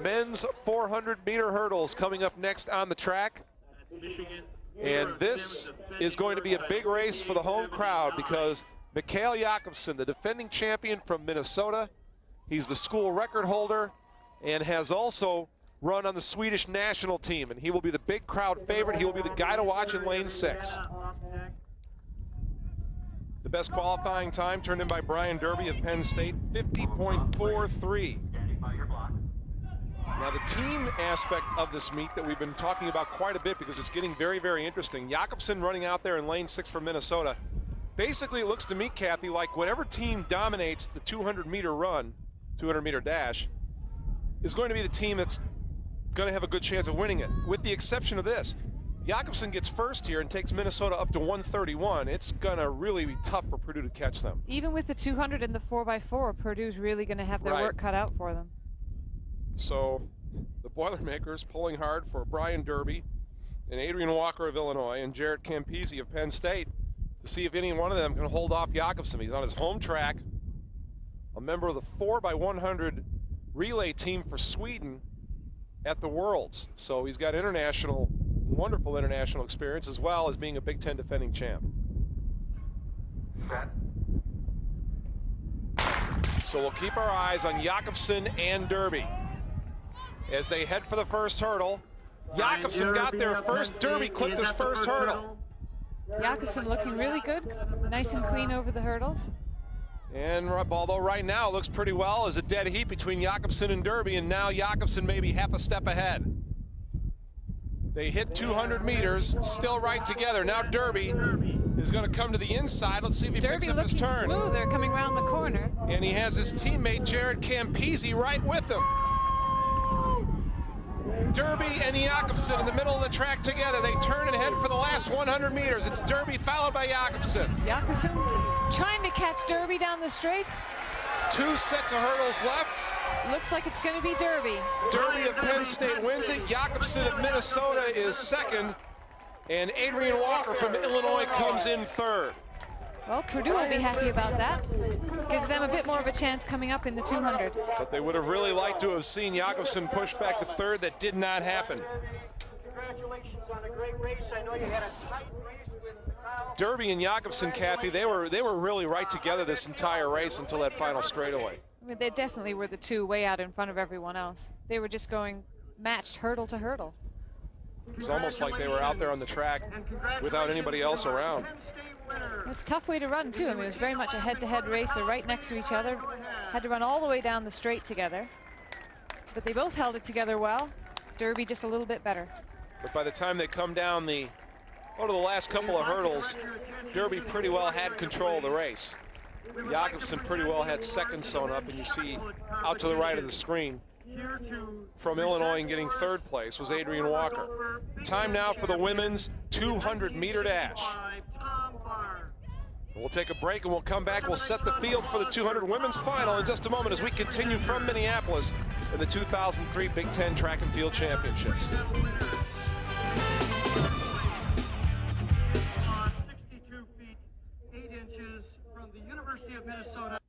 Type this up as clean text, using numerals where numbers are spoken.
men's 400-meter hurdles coming up next on the track. And this is going to be a big race for the home crowd because Mikael Jaccobsen, the defending champion from Minnesota, he's the school record holder and has also run on the Swedish national team, and he will be the big crowd favorite. He will be the guy to watch in lane 6. The best qualifying time turned in by Brian Derby of Penn State, 50.43. Now the team aspect of this meet that we've been talking about quite a bit because it's getting very, very interesting. Jaccobsen running out there in lane 6 for Minnesota. Basically, it looks to me, Kathy, like whatever team dominates the 200-meter run, 200-meter dash, is going to be the team that's going to have a good chance of winning it, with the exception of this. Jaccobsen gets first here and takes Minnesota up to 131. It's going to really be tough for Purdue to catch them. Even with the 200 and the 4x4, Purdue's really going to have their work cut out for them. So the Boilermakers pulling hard for Brian Derby and Adrian Walker of Illinois and Jarrett Campese of Penn State to see if any one of them can hold off Jaccobsen. He's on his home track, a member of the 4x100 relay team for Sweden at the Worlds. So he's got wonderful international experience as well as being a Big Ten defending champ. Set. So we'll keep our eyes on Jaccobsen and Derby as they head for the first hurdle. Jaccobsen got there first. Derby clipped his first hurdle. Jaccobsen looking really good, nice and clean over the hurdles. And although right now it looks pretty well as a dead heat between Jaccobsen and Derby, and now Jaccobsen maybe half a step ahead. They hit 200 meters, still right together. Now Derby is going to come to the inside. Let's see if he picks up his turn. Derby looking smoother coming around the corner. And he has his teammate Jarrett Campese right with him. Derby and Jaccobsen in the middle of the track together. They turn and head for the last 100 meters. It's Derby followed by Jaccobsen. Jaccobsen trying to catch Derby down the straight. 2 sets of hurdles left. Looks like it's going to be Derby. Derby of Penn State wins it. Jaccobsen of Minnesota is second. And Adrian Walker from Illinois comes in third. Well, Purdue will be happy about that. Gives them a bit more of a chance coming up in the 200. But they would have really liked to have seen Jaccobsen push back to third. That did not happen. Congratulations on a great race. I know you had a tight race with the crowd. Derby and Jaccobsen, Kathy, they were really right together this entire race until that final straightaway. I mean, they definitely were the two way out in front of everyone else. They were just going matched hurdle to hurdle. It was almost like they were out there on the track without anybody else around. It's a tough way to run, too. I mean, it was very much a head-to-head race. They're right next to each other. Had to run all the way down the straight together. But they both held it together well. Derby just a little bit better. But by the time they come down the last couple of hurdles, Derby pretty well had control of the race. Jaccobsen pretty well had second sewn up, and you see out to the right of the screen from Illinois and getting third place was Adrian Walker. Time now for the women's 200-meter dash. We'll take a break and we'll come back. We'll set the field for the 200 women's final in just a moment as we continue from Minneapolis in the 2003 Big Ten Track and Field Championships. 62 feet 8 inches from the University of Minnesota.